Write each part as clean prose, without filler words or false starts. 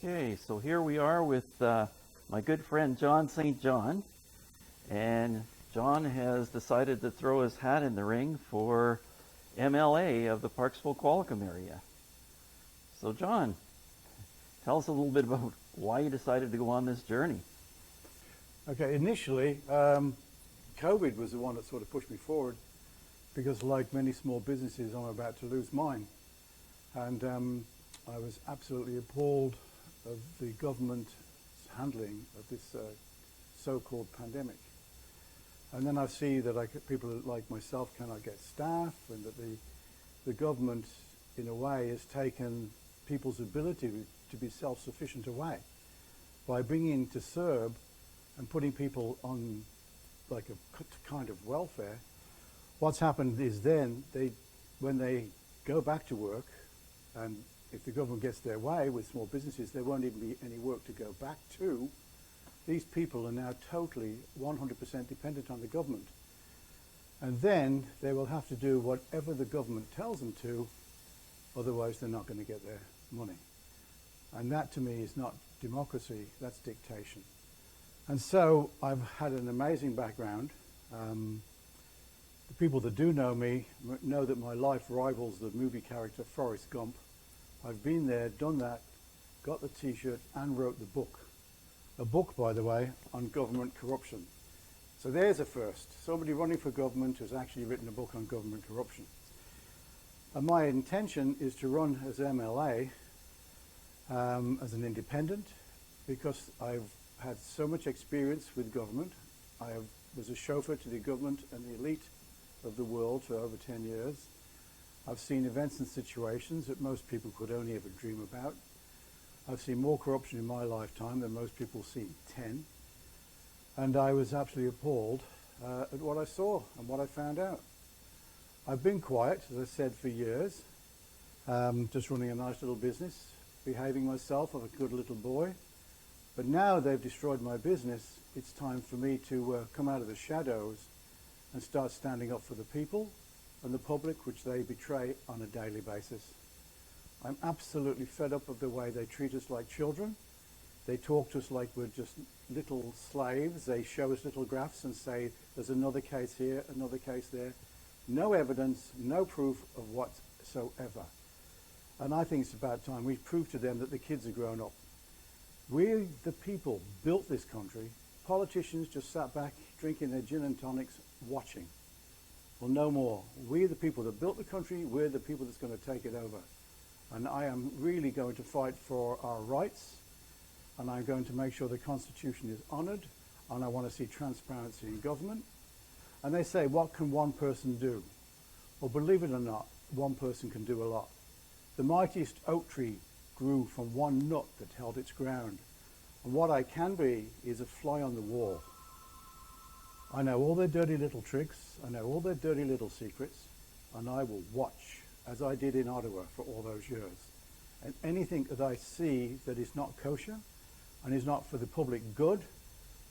Okay, so here we are with my good friend John St. John, and John has decided to throw his hat in the ring for MLA of the Parksville Qualicum area. So John, tell us a little bit about why you decided to go on this journey. Okay, initially, COVID was the one that sort of pushed me forward because like many small businesses, I'm about to lose mine. And I was absolutely appalled of the government's handling of this so-called pandemic. And then I see that people like myself cannot get staff, and that the government, in a way, has taken people's ability to be self-sufficient away by bringing to CERB and putting people on like a kind of welfare. What's happened is then, when they go back to work, and if the government gets their way with small businesses, there won't even be any work to go back to. These people are now totally 100% dependent on the government. And then they will have to do whatever the government tells them to, otherwise they're not going to get their money. And that to me is not democracy, that's dictation. And so I've had an amazing background. The people that do know me know that my life rivals the movie character Forrest Gump. I've been there, done that, got the t-shirt and wrote the book. A book, by the way, on government corruption. So there's a first. Somebody running for government has actually written a book on government corruption. And my intention is to run as MLA, as an independent, because I've had so much experience with government. I was a chauffeur to the government and the elite of the world for over 10 years. I've seen events and situations that most people could only ever dream about. I've seen more corruption in my lifetime than most people see 10. And I was absolutely appalled at what I saw and what I found out. I've been quiet, as I said, for years, just running a nice little business, behaving myself like a good little boy. But now they've destroyed my business, it's time for me to come out of the shadows and start standing up for the people and the public, which they betray on a daily basis. I'm absolutely fed up of the way they treat us like children. They talk to us like we're just little slaves. They show us little graphs and say, there's another case here, another case there. No evidence, no proof of whatsoever. And I think it's about time we prove to them that the kids are grown up. We, the people, built this country. Politicians just sat back drinking their gin and tonics, watching. Well, no more. We, the people that built the country, we're the people that's going to take it over. And I am really going to fight for our rights, and I'm going to make sure the Constitution is honoured, and I want to see transparency in government. And they say, what can one person do? Well, believe it or not, one person can do a lot. The mightiest oak tree grew from one nut that held its ground. And what I can be is a fly on the wall. I know all their dirty little tricks, I know all their dirty little secrets, and I will watch, as I did in Ottawa for all those years. And anything that I see that is not kosher and is not for the public good,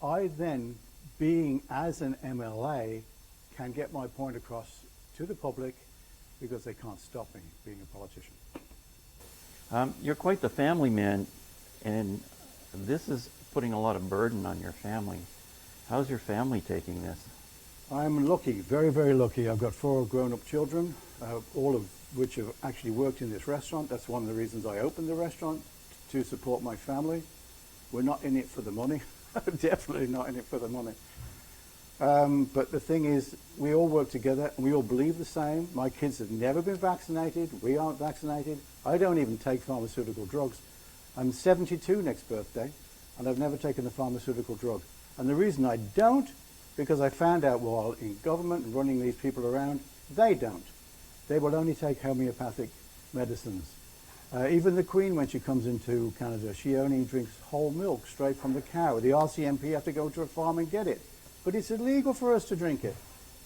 I then, being as an MLA, can get my point across to the public because they can't stop me being a politician. You're quite the family man, and this is putting a lot of burden on your family. How's your family taking this? I'm lucky, very, very lucky. I've got 4 grown-up children, all of which have actually worked in this restaurant. That's one of the reasons I opened the restaurant, to support my family. We're not in it for the money. Definitely not in it for the money. But the thing is, we all work together and we all believe the same. My kids have never been vaccinated. We aren't vaccinated. I don't even take pharmaceutical drugs. I'm 72 next birthday, and I've never taken a pharmaceutical drug. And the reason I don't, because I found out while in government and running these people around, they don't. They will only take homeopathic medicines. Even the Queen, when she comes into Canada, she only drinks whole milk straight from the cow. The RCMP have to go to a farm and get it. But it's illegal for us to drink it.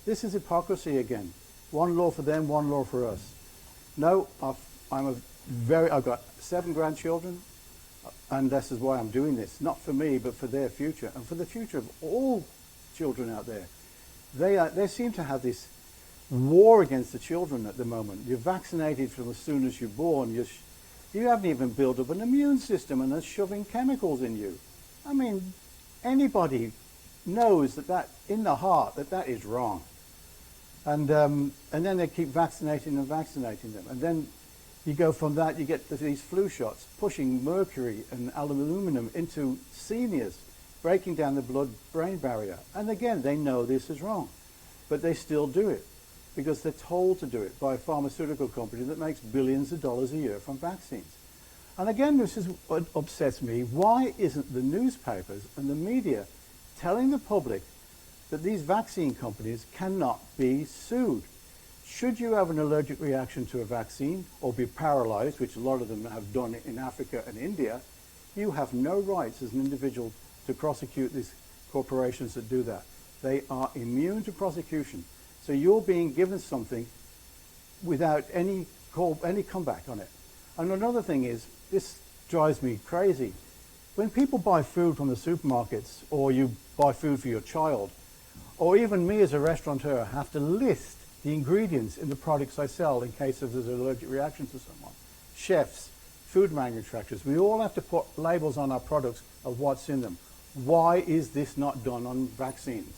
This is hypocrisy again. One law for them, one law for us. No, I've got 7 grandchildren, and this is why I'm doing this. Not for me, but for their future, and for the future of all children out there. They seem to have this war against the children at the moment. You're vaccinated from as soon as you're born. You're You haven't even built up an immune system and they're shoving chemicals in you. I mean, anybody knows that in the heart that is wrong. And then they keep vaccinating and vaccinating them. And then you go from that, you get these flu shots, pushing mercury and aluminum into seniors, breaking down the blood-brain barrier. And again, they know this is wrong, but they still do it because they're told to do it by a pharmaceutical company that makes billions of dollars a year from vaccines. And again, this is what upsets me. Why isn't the newspapers and the media telling the public that these vaccine companies cannot be sued? Should you have an allergic reaction to a vaccine or be paralyzed, which a lot of them have done in Africa and India, you have no rights as an individual to prosecute these corporations that do that. They are immune to prosecution. So you're being given something without any comeback on it. And another thing is, this drives me crazy. When people buy food from the supermarkets, or you buy food for your child, or even me as a restaurateur have to list the ingredients in the products I sell in case there's an allergic reaction to someone. Chefs, food manufacturers, we all have to put labels on our products of what's in them. Why is this not done on vaccines?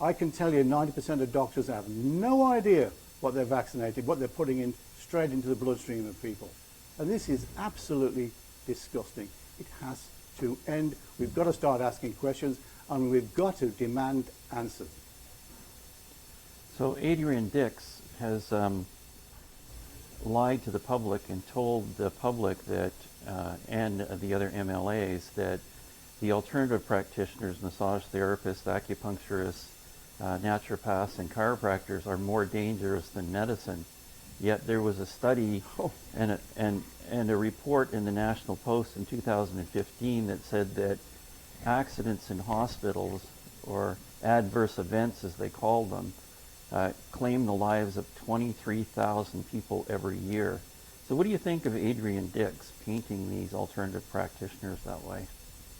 I can tell you 90% of doctors have no idea what they're vaccinated, what they're putting in straight into the bloodstream of people. And this is absolutely disgusting. It has to end. We've got to start asking questions, and we've got to demand answers. So Adrian Dix has lied to the public and told the public that, and the other MLAs, that the alternative practitioners, massage therapists, acupuncturists, naturopaths, and chiropractors are more dangerous than medicine. Yet there was a study and a report in the National Post in 2015 that said that accidents in hospitals, or adverse events as they called them, claim the lives of 23,000 people every year. So what do you think of Adrian Dix painting these alternative practitioners that way?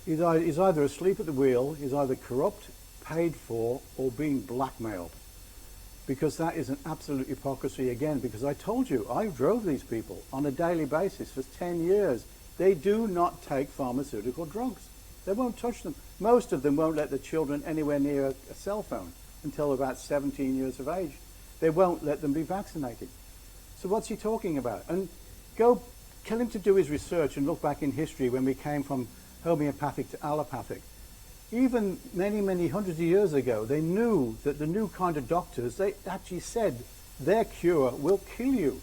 He's either asleep at the wheel, he's either corrupt, paid for, or being blackmailed. Because that is an absolute hypocrisy again, because I told you, I drove these people on a daily basis for 10 years. They do not take pharmaceutical drugs. They won't touch them. Most of them won't let the children anywhere near a cell phone until about 17 years of age. They won't let them be vaccinated. So what's he talking about? And tell him to do his research and look back in history when we came from homeopathic to allopathic. Even many, many hundreds of years ago, they knew that the new kind of doctors, they actually said their cure will kill you.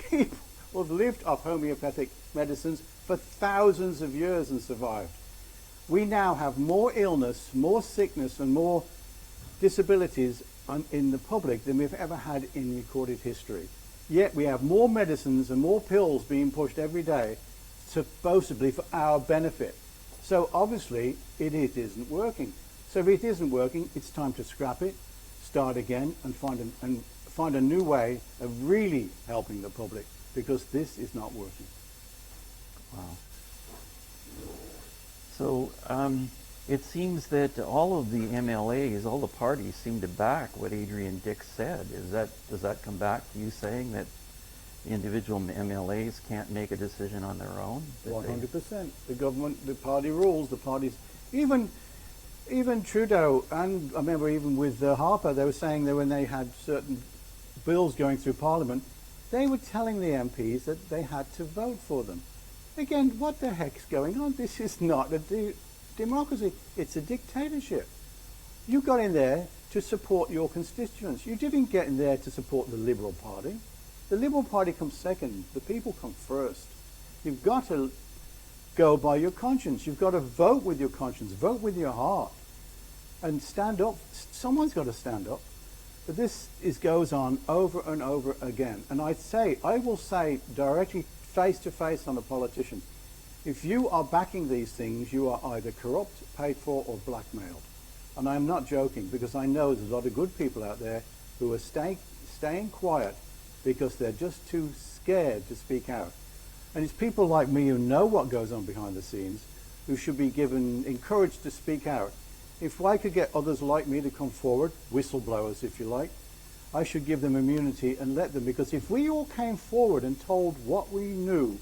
People have lived off homeopathic medicines for thousands of years and survived. We now have more illness, more sickness, and more disabilities in the public than we've ever had in recorded history. Yet we have more medicines and more pills being pushed every day, supposedly for our benefit. So obviously it isn't working. So if it isn't working, it's time to scrap it, start again, and find a new way of really helping the public, because this is not working. Wow. So it seems that all of the MLAs, all the parties, seem to back what Adrian Dix said. Does that come back to you saying that the individual MLAs can't make a decision on their own? 100%. The government, the party rules, the parties, even Trudeau, and I remember even with Harper, they were saying that when they had certain bills going through Parliament, they were telling the MPs that they had to vote for them. Again, what the heck's going on? This is not a democracy. It's a dictatorship. You got in there to support your constituents. You didn't get in there to support the Liberal Party. The Liberal Party comes second. The people come first. You've got to go by your conscience. You've got to vote with your conscience. Vote with your heart. And stand up. Someone's got to stand up. But this goes on over and over again. And I will say directly, face to face on a politician, if you are backing these things, you are either corrupt, paid for, or blackmailed. And I'm not joking, because I know there's a lot of good people out there who are staying quiet because they're just too scared to speak out. And it's people like me who know what goes on behind the scenes who should be encouraged to speak out. If I could get others like me to come forward, whistleblowers if you like, I should give them immunity and let them, because if we all came forward and told what we knew,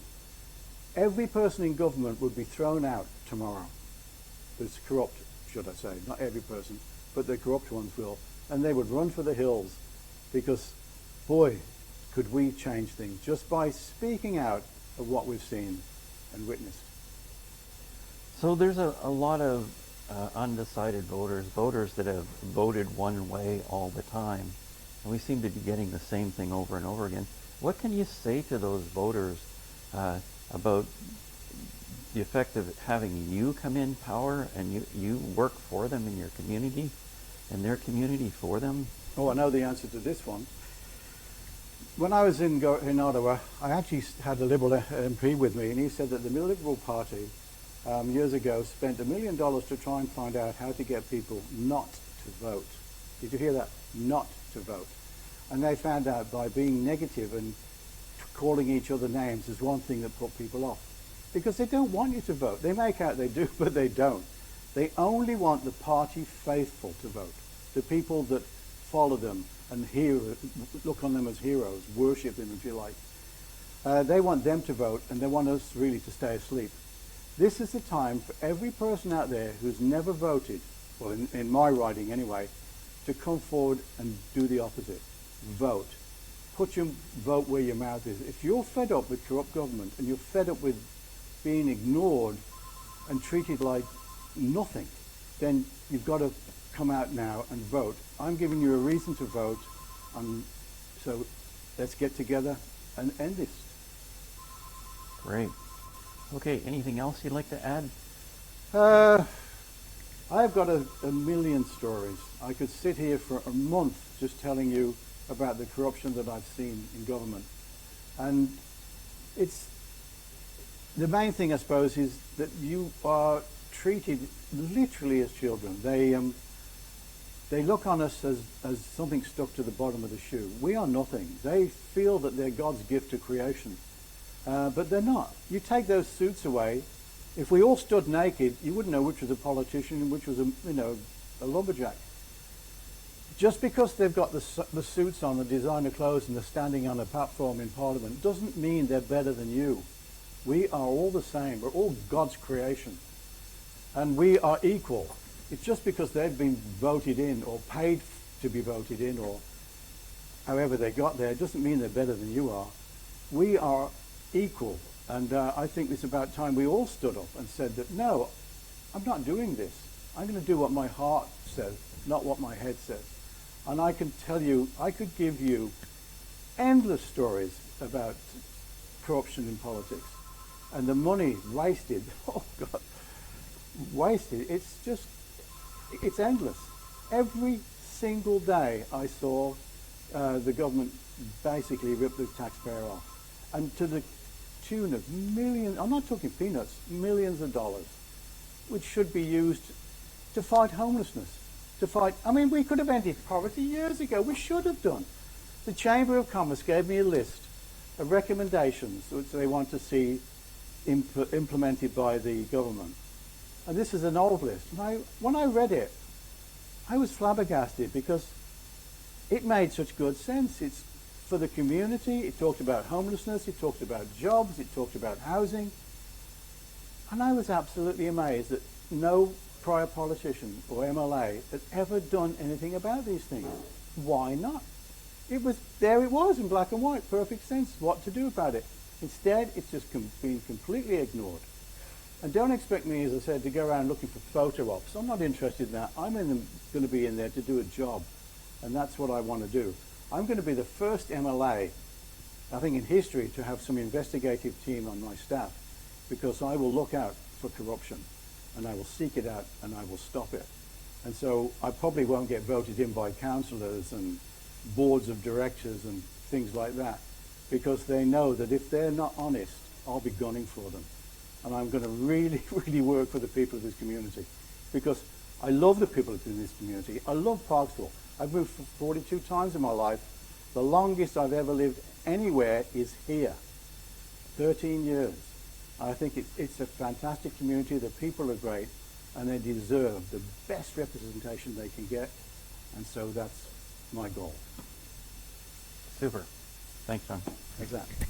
every person in government would be thrown out tomorrow. That's corrupt, should I say. Not every person, but the corrupt ones will. And they would run for the hills because, boy, could we change things just by speaking out of what we've seen and witnessed. So there's a lot of undecided voters that have voted one way all the time. And we seem to be getting the same thing over and over again. What can you say to those voters about the effect of having you come in power and you work for them in your community and their community for them? Oh, I know the answer to this one. When I was in Ottawa, I actually had a Liberal MP with me, and he said that the Liberal Party years ago spent $1 million to try and find out how to get people not to vote. Did you hear that? Not to vote. And they found out by being negative and calling each other names is one thing that put people off. Because they don't want you to vote. They make out they do, but they don't. They only want the party faithful to vote. The people that follow them and look on them as heroes, worship them if you like. They want them to vote, and they want us really to stay asleep. This is the time for every person out there who's never voted, well, in my riding anyway, to come forward and do the opposite. Vote. Put your vote where your mouth is. If you're fed up with corrupt government and you're fed up with being ignored and treated like nothing, then you've got to come out now and vote. I'm giving you a reason to vote, so let's get together and end this. Great. Okay, anything else you'd like to add? I've got a million stories. I could sit here for a month just telling you about the corruption that I've seen in government. And it's the main thing, I suppose, is that you are treated literally as children. They look on us as something stuck to the bottom of the shoe. We are nothing. They feel that they're God's gift to creation, but they're not. You take those suits away. If we all stood naked, you wouldn't know which was a politician and which was a lumberjack. Just because they've got the suits on, the designer clothes, and they're standing on a platform in Parliament doesn't mean they're better than you. We are all the same. We're all God's creation. And we are equal. It's just because they've been voted in or paid to be voted in or however they got there, it doesn't mean they're better than you are. We are equal. And I think it's about time we all stood up and said that, no, I'm not doing this. I'm going to do what my heart says, not what my head says. And I can tell you, I could give you endless stories about corruption in politics and the money wasted. Oh, God, wasted. It's endless. Every single day I saw the government basically rip the taxpayer off. And to the tune of millions, I'm not talking peanuts, millions of dollars, which should be used to fight homelessness. We could have ended poverty years ago. We should have done. The Chamber of Commerce gave me a list of recommendations which they want to see implemented by the government. And this is an old list. And when I read it, I was flabbergasted because it made such good sense. It's for the community. It talked about homelessness. It talked about jobs. It talked about housing. And I was absolutely amazed that no prior politician or MLA had ever done anything about these things. Why not? It was in black and white, perfect sense what to do about it. Instead, it's just been completely ignored. And don't expect me, as I said, to go around looking for photo ops. I'm not interested in that. I'm going to be in there to do a job, and that's what I want to do. I'm going to be the first MLA, I think in history, to have some investigative team on my staff, because I will look out for corruption, and I will seek it out, and I will stop it. And so I probably won't get voted in by councillors and boards of directors and things like that, because they know that if they're not honest, I'll be gunning for them. And I'm going to really, really work for the people of this community, because I love the people in this community. I love Parksville. I've moved 42 times in my life. The longest I've ever lived anywhere is here, 13 years. I think it's a fantastic community. The people are great, and they deserve the best representation they can get. And so that's my goal. Super. Thanks, John. Exactly.